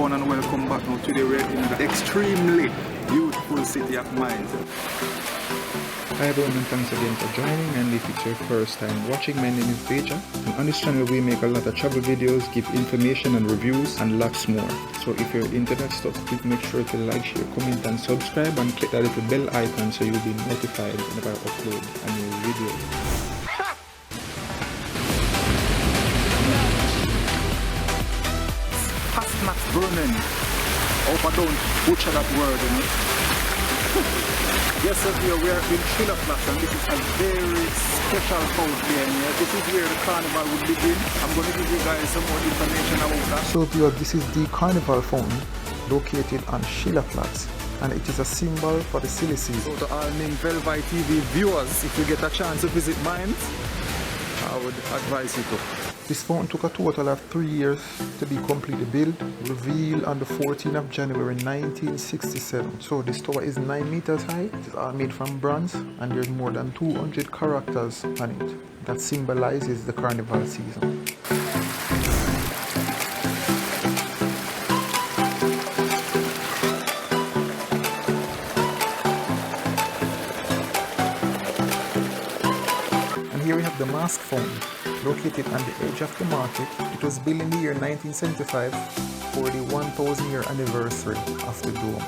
everyone and welcome back. Now today we're in the extremely beautiful city of Mainz. Hi everyone and thanks again for joining, and if it's your first time watching, my name is Beja, and on this channel we make a lot of travel videos, give information and reviews and lots more. So if you're into that stuff, please make sure to like, share, comment and subscribe and click that little bell icon so you'll be notified whenever I upload a new video. Rhein. Hope I don't butcher that word, you know. Yes, sir, we are in Schillerplatz, and this is a very special fountain here. This is where the carnival will begin. I'm going to give you guys some more information about that. So viewers, this is the carnival fountain located on Schillerplatz, and it is a symbol for the silly season. So to all Ming TV viewers, if you get a chance to visit Mainz, I would advise you to. This fountain took a total of 3 years to be completely built, revealed on the 14th of January 1967. So this tower is 9 meters high, it is all made from bronze, and there's more than 200 characters on it. That symbolizes the carnival season. And here we have the mask fountain, located on the edge of the market. It was built in the year 1975 for the 1000-year anniversary of the dome.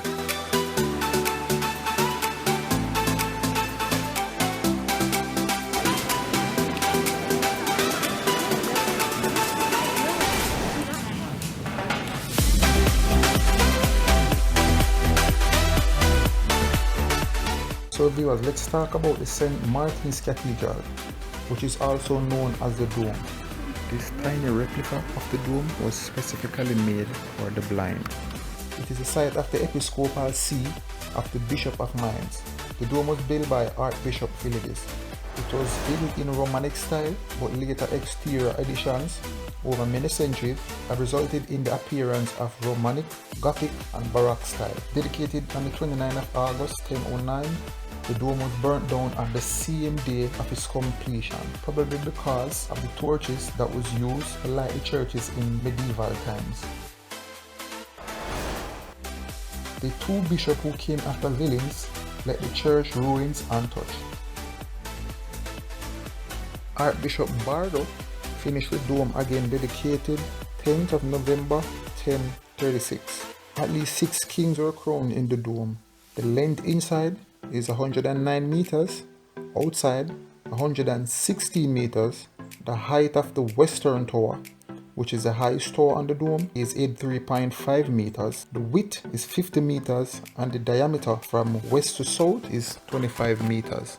So viewers, let's talk about the St. Martin's Cathedral, which is also known as the Dome. This tiny replica of the dome was specifically made for the blind. It is the site of the episcopal see of the Bishop of Mainz. The dome was built by Archbishop Philippus. It was built in Romanic style, but later exterior additions over many centuries have resulted in the appearance of Romanic, Gothic and Baroque style. Dedicated on the 29th of August 1009, the dome was burnt down on the same day of its completion, probably because of the torches that was used to light the churches in medieval times. The two bishops who came after Villains left the church ruins untouched. Archbishop Bardo finished the dome again, dedicated 10th of November 1036. At least 6 kings were crowned in the dome. The length inside is 109 meters, outside 160 meters. The height of the western tower, which is the highest tower on the dome, is 83.5 meters. The width is 50 meters and the diameter from west to south is 25 meters.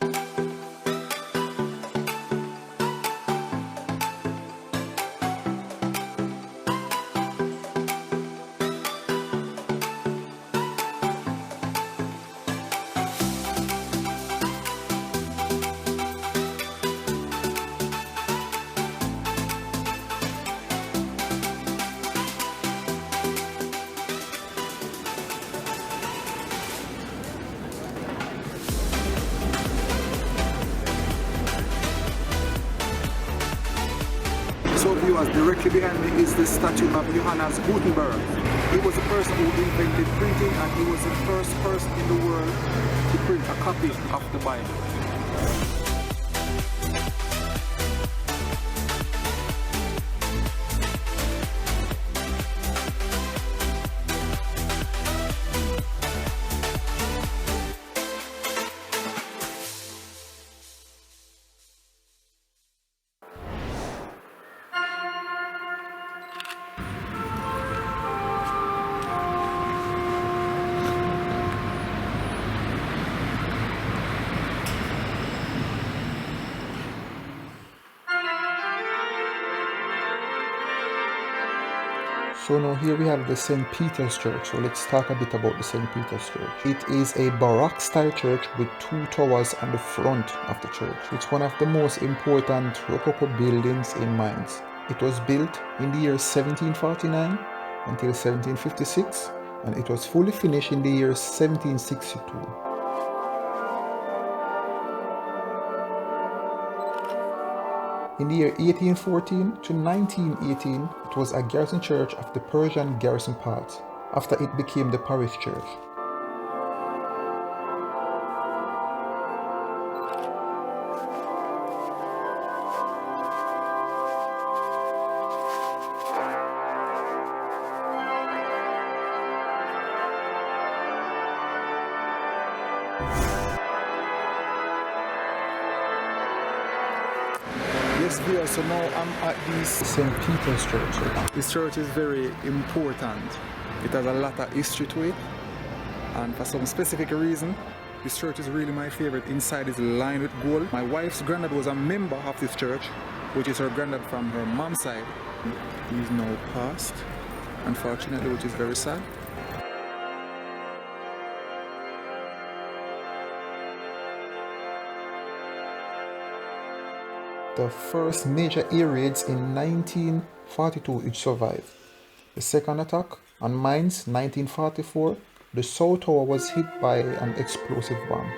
So viewers, directly behind me is the statue of Johannes Gutenberg. He was the person who invented printing, and he was the first person in the world to print a copy of the Bible. So now here we have the St. Peter's Church. So let's talk a bit about the St. Peter's Church. It is a Baroque style church with 2 towers on the front of the church. It's one of the most important Rococo buildings in Mainz. It was built in the year 1749 until 1756, and it was fully finished in the year 1762. In the year 1814 to 1918, it was a garrison church of the Persian garrison part, after it became the parish church. Yes, dear, so now I'm at this St. Peter's Church. This church is very important. It has a lot of history to it, and for some specific reason, this church is really my favorite. Inside is lined with gold. My wife's granddad was a member of this church, which is her granddad from her mom's side. He is now passed, unfortunately, which is very sad. The first major air raids in 1942 it survived. The second attack on Mainz 1944, the South Tower was hit by an explosive bomb.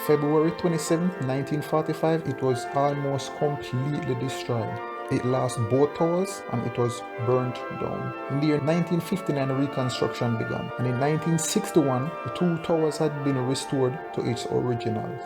February 27, 1945, it was almost completely destroyed. It lost both towers and it was burnt down. In the year 1959, reconstruction began, and in 1961, the two towers had been restored to its originals.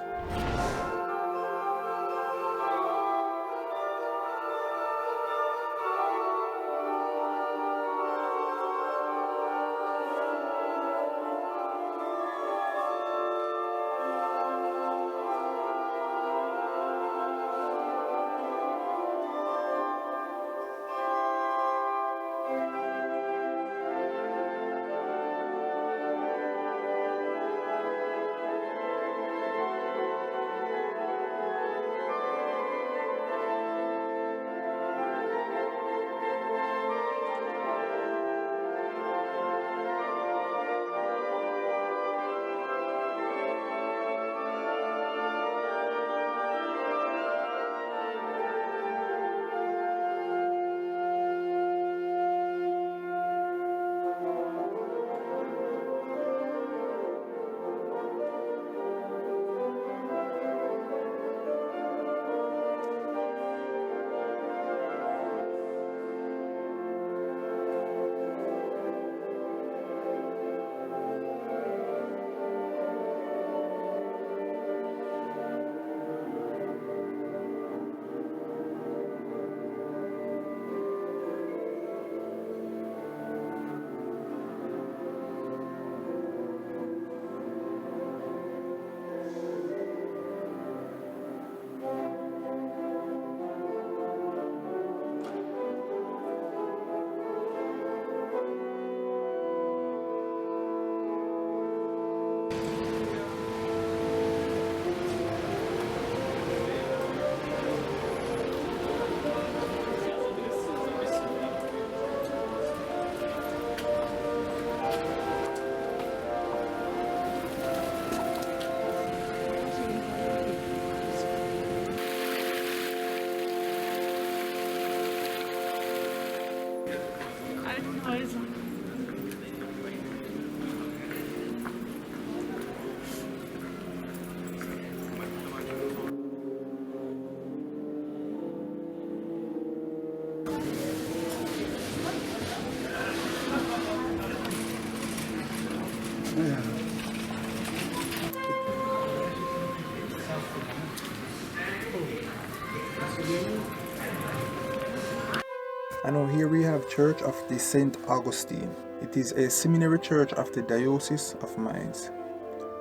And now here we have Church of the St. Augustine. It is a seminary church of the Diocese of Mainz.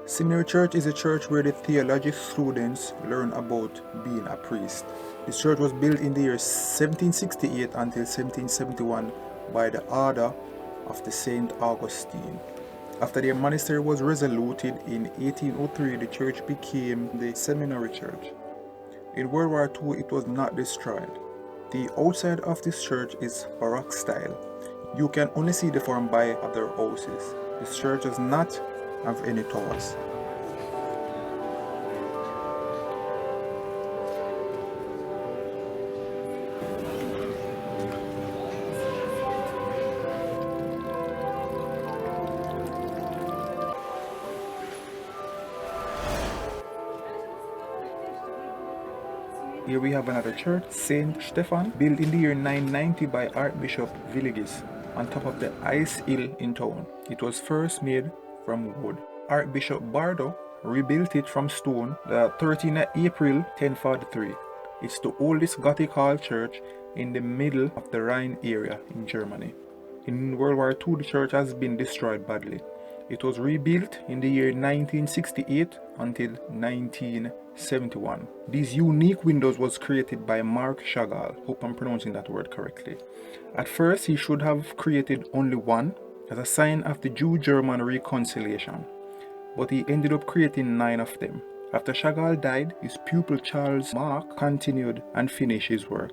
Seminary church is a church where the theology students learn about being a priest. This church was built in the year 1768 until 1771 by the order of the St. Augustine. After their monastery was resolute in 1803, the church became the seminary church. In World War II, it was not destroyed. The outside of this church is Baroque style. You can only see the form by other houses. This church does not have any towers. Here we have another church, Saint Stephan, built in the year 990 by Archbishop Willigis on top of the ice hill in town. It was first made from wood. Archbishop Bardo rebuilt it from stone the 13th of April 1043. It's the oldest Gothic hall church in the middle of the Rhine area in Germany. In World War II, the church has been destroyed badly. It was rebuilt in the year 1968 until 1971. These unique windows was created by Marc Chagall. Hope I'm pronouncing that word correctly. At first, he should have created only one as a sign of the Jew-German reconciliation, but he ended up creating 9 of them. After Chagall died, his pupil Charles Marc continued and finished his work.